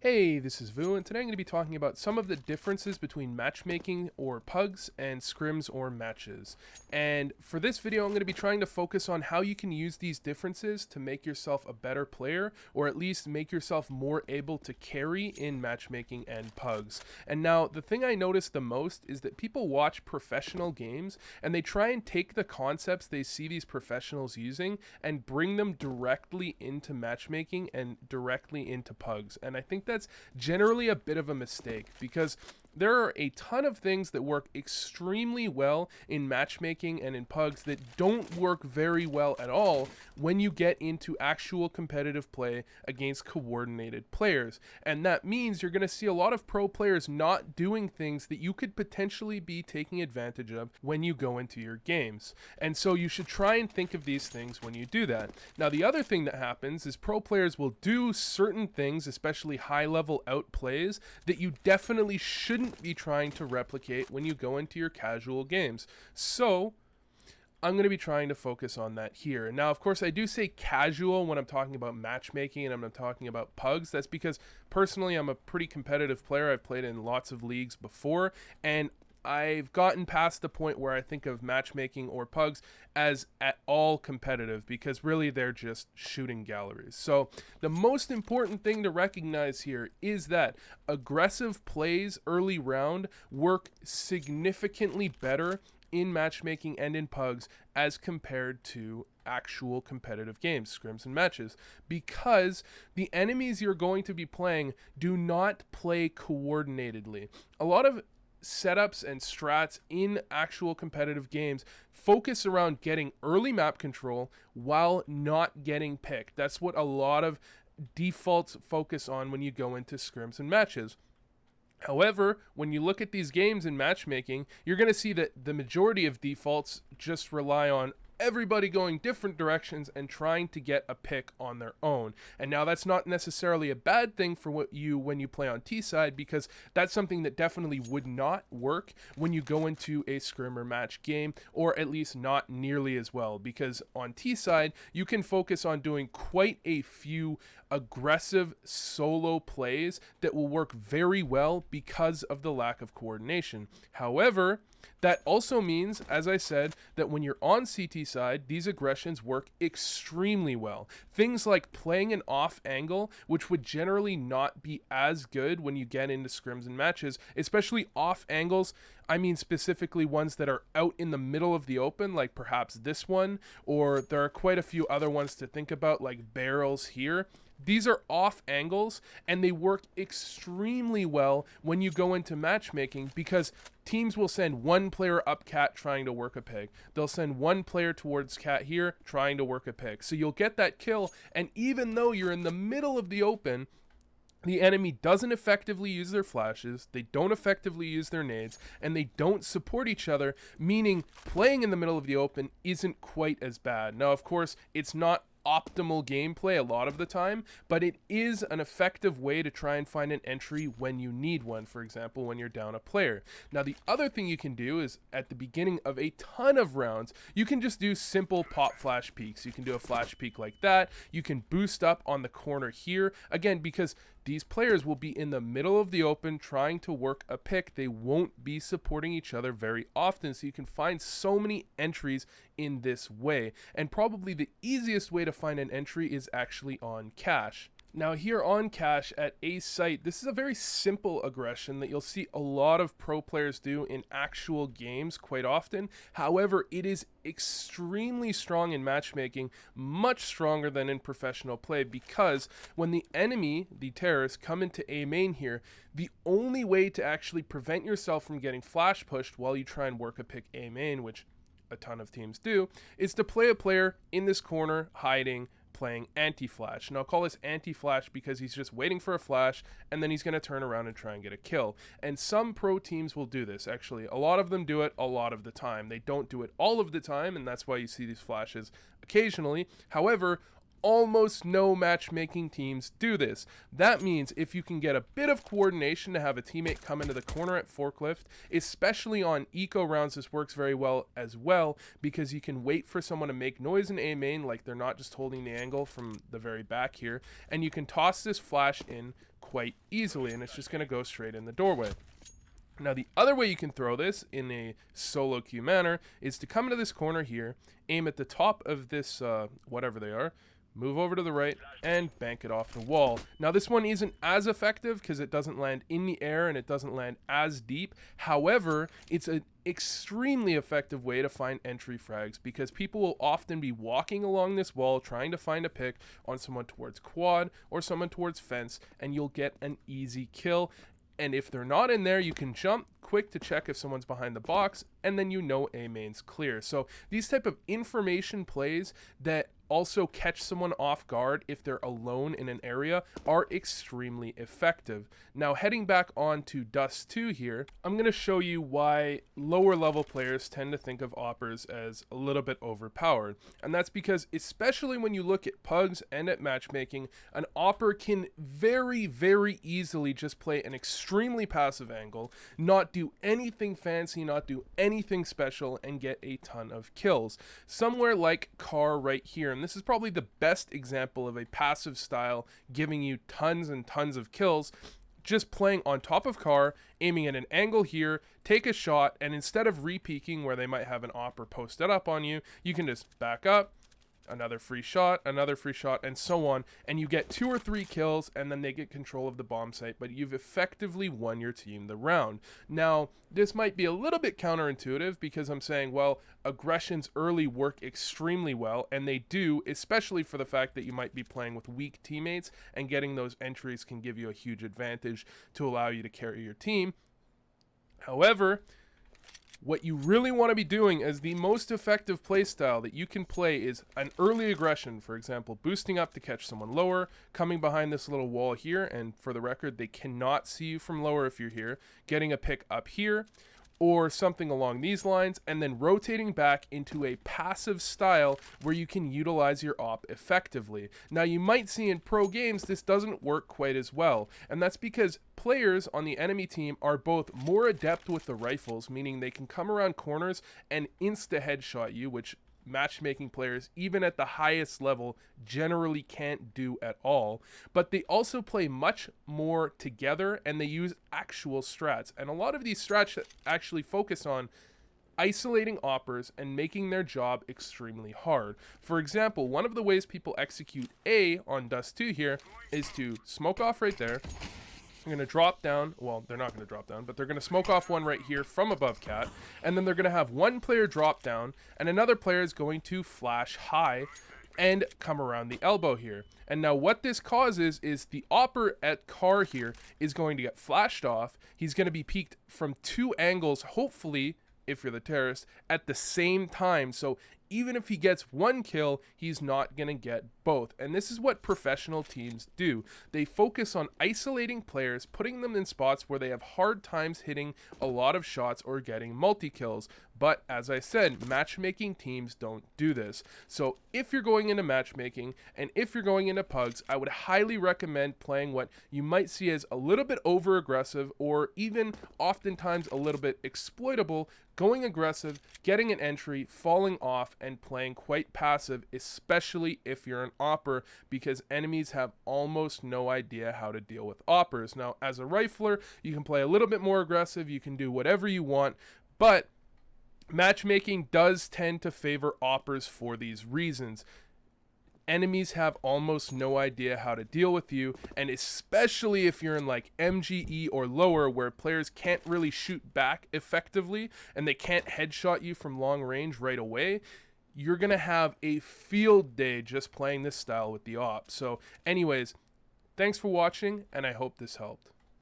Hey, this is Vu, and today I'm going to be talking about some of the differences between matchmaking or pugs and scrims or matches. And for this video, I'm going to be trying to focus on how you can use these differences to make yourself a better player, or at least make yourself more able to carry in matchmaking and pugs. And now, the thing I notice the most is that people watch professional games and they try and take the concepts they see these professionals using and bring them directly into matchmaking and directly into pugs. And I think that's generally a bit of a mistake because there are a ton of things that work extremely well in matchmaking and in pugs that don't work very well at all when you get into actual competitive play against coordinated players. And that means you're going to see a lot of pro players not doing things that you could potentially be taking advantage of when you go into your games. And so you should try and think of these things when you do that. Now, the other thing that happens is pro players will do certain things, especially high level outplays, that you definitely shouldn't be trying to replicate when you go into your casual games. So I'm going to be trying to focus on that here. Now, of course, I do say casual when I'm talking about matchmaking and I'm talking about pugs. That's because personally I'm a pretty competitive player. I've played in lots of leagues before, and I've gotten past the point where I think of matchmaking or pugs as at all competitive, because really they're just shooting galleries. So the most important thing to recognize here is that aggressive plays early round work significantly better in matchmaking and in pugs as compared to actual competitive games, scrims and matches, because the enemies you're going to be playing do not play coordinatedly. A lot of setups and strats in actual competitive games focus around getting early map control while not getting picked. That's what a lot of defaults focus on when you go into scrims and matches. However, when you look at these games in matchmaking, you're going to see that the majority of defaults just rely on everybody going different directions and trying to get a pick on their own. And now that's not necessarily a bad thing for when you play on T side, because that's something that definitely would not work when you go into a scrim or match game, or at least not nearly as well, because on T side you can focus on doing quite a few aggressive solo plays that will work very well because of the lack of coordination. However, that also means, as I said, that when you're on CT side, these aggressions work extremely well. Things like playing an off angle, which would generally not be as good when you get into scrims and matches, especially off angles. I mean specifically ones that are out in the middle of the open, like perhaps this one, or there are quite a few other ones to think about, like barrels here. These are off angles, and they work extremely well when you go into matchmaking, because teams will send one player up cat trying to work a pick. They'll send one player towards cat here trying to work a pick. So you'll get that kill, and even though you're in the middle of the open, the enemy doesn't effectively use their flashes, they don't effectively use their nades, and they don't support each other, meaning playing in the middle of the open isn't quite as bad. Now, of course, it's not optimal gameplay a lot of the time, but it is an effective way to try and find an entry when you need one, for example, when you're down a player. Now, the other thing you can do is at the beginning of a ton of rounds, you can just do simple pop flash peeks. You can do a flash peek like that. You can boost up on the corner here, again, because these players will be in the middle of the open trying to work a pick. They won't be supporting each other very often, so you can find so many entries in this way. And probably the easiest way to find an entry is actually on cash. Now, here on cash at a site, this is a very simple aggression that you'll see a lot of pro players do in actual games quite often. However, it is extremely strong in matchmaking, much stronger than in professional play, because when the enemy, the terrorists, come into A main here, the only way to actually prevent yourself from getting flash pushed while you try and work a pick A main, which a ton of teams do, is to play a player in this corner hiding, playing anti-flash. And I'll call this anti-flash because he's just waiting for a flash, and then he's going to turn around and try and get a kill. And some pro teams will do this, actually. A lot of them do it a lot of the time. They don't do it all of the time, and that's why you see these flashes occasionally. However, almost no matchmaking teams do this. That means if you can get a bit of coordination to have a teammate come into the corner at forklift, especially on eco rounds, this works very well as well, because you can wait for someone to make noise in A main, like they're not just holding the angle from the very back here, and you can toss this flash in quite easily, and it's just going to go straight in the doorway. Now, the other way you can throw this in a solo queue manner is to come into this corner here, aim at the top of this, whatever they are, move over to the right, and bank it off the wall. Now, this one isn't as effective because it doesn't land in the air and it doesn't land as deep. However, it's an extremely effective way to find entry frags because people will often be walking along this wall trying to find a pick on someone towards quad or someone towards fence, and you'll get an easy kill. And if they're not in there, you can jump quick to check if someone's behind the box, and then you know A main's clear. So these type of information plays that also catch someone off guard if they're alone in an area are extremely effective. Now, heading back on to Dust 2 here, I'm going to show you why lower level players tend to think of Oppers as a little bit overpowered. And that's because, especially when you look at pugs and at matchmaking, an Opper can very, very easily just play an extremely passive angle, not do anything fancy, not do anything special, and get a ton of kills. Somewhere like Car right here, and this is probably the best example of a passive style giving you tons and tons of kills. Just playing on top of Car, aiming at an angle here, take a shot, and instead of re-peeking where they might have an Opper posted up on you, you can just back up, another free shot, and so on, and you get 2 or 3 kills, and then they get control of the bomb site, but you've effectively won your team the round. Now, this might be a little bit counterintuitive because I'm saying, well, aggressions early work extremely well, and they do, especially for the fact that you might be playing with weak teammates, and getting those entries can give you a huge advantage to allow you to carry your team. However, what you really want to be doing as the most effective playstyle that you can play is an early aggression, for example, boosting up to catch someone lower, coming behind this little wall here, and for the record, they cannot see you from lower if you're here, getting a pick up here, or something along these lines, and then rotating back into a passive style where you can utilize your op effectively. Now, you might see in pro games this doesn't work quite as well, and that's because players on the enemy team are both more adept with the rifles, meaning they can come around corners and insta-headshot you, which matchmaking players, even at the highest level, generally can't do at all. But they also play much more together, and they use actual strats. And a lot of these strats actually focus on isolating Oppers and making their job extremely hard. For example, one of the ways people execute A on Dust 2 here is to smoke off right there. They're going to drop down, well, they're not going to drop down, but they're going to smoke off one right here from above Cat, and then they're going to have one player drop down, and another player is going to flash high and come around the elbow here. And now what this causes is the Opper at Car here is going to get flashed off. He's going to be peeked from 2 angles, hopefully, if you're the terrorist, at the same time. So even if he gets 1 kill, he's not going to get both. And this is what professional teams do. They focus on isolating players, putting them in spots where they have hard times hitting a lot of shots or getting multi-kills. But as I said, matchmaking teams don't do this. So if you're going into matchmaking and if you're going into pugs, I would highly recommend playing what you might see as a little bit over-aggressive or even oftentimes a little bit exploitable, going aggressive, getting an entry, falling off, and playing quite passive, especially if you're an Opper, because enemies have almost no idea how to deal with Oppers. Now, as a rifler, you can play a little bit more aggressive, you can do whatever you want, but matchmaking does tend to favor Oppers for these reasons. Enemies have almost no idea how to deal with you, and especially if you're in like MGE or lower where players can't really shoot back effectively and they can't headshot you from long range right away, you're going to have a field day just playing this style with the op. So anyways, thanks for watching, and I hope this helped.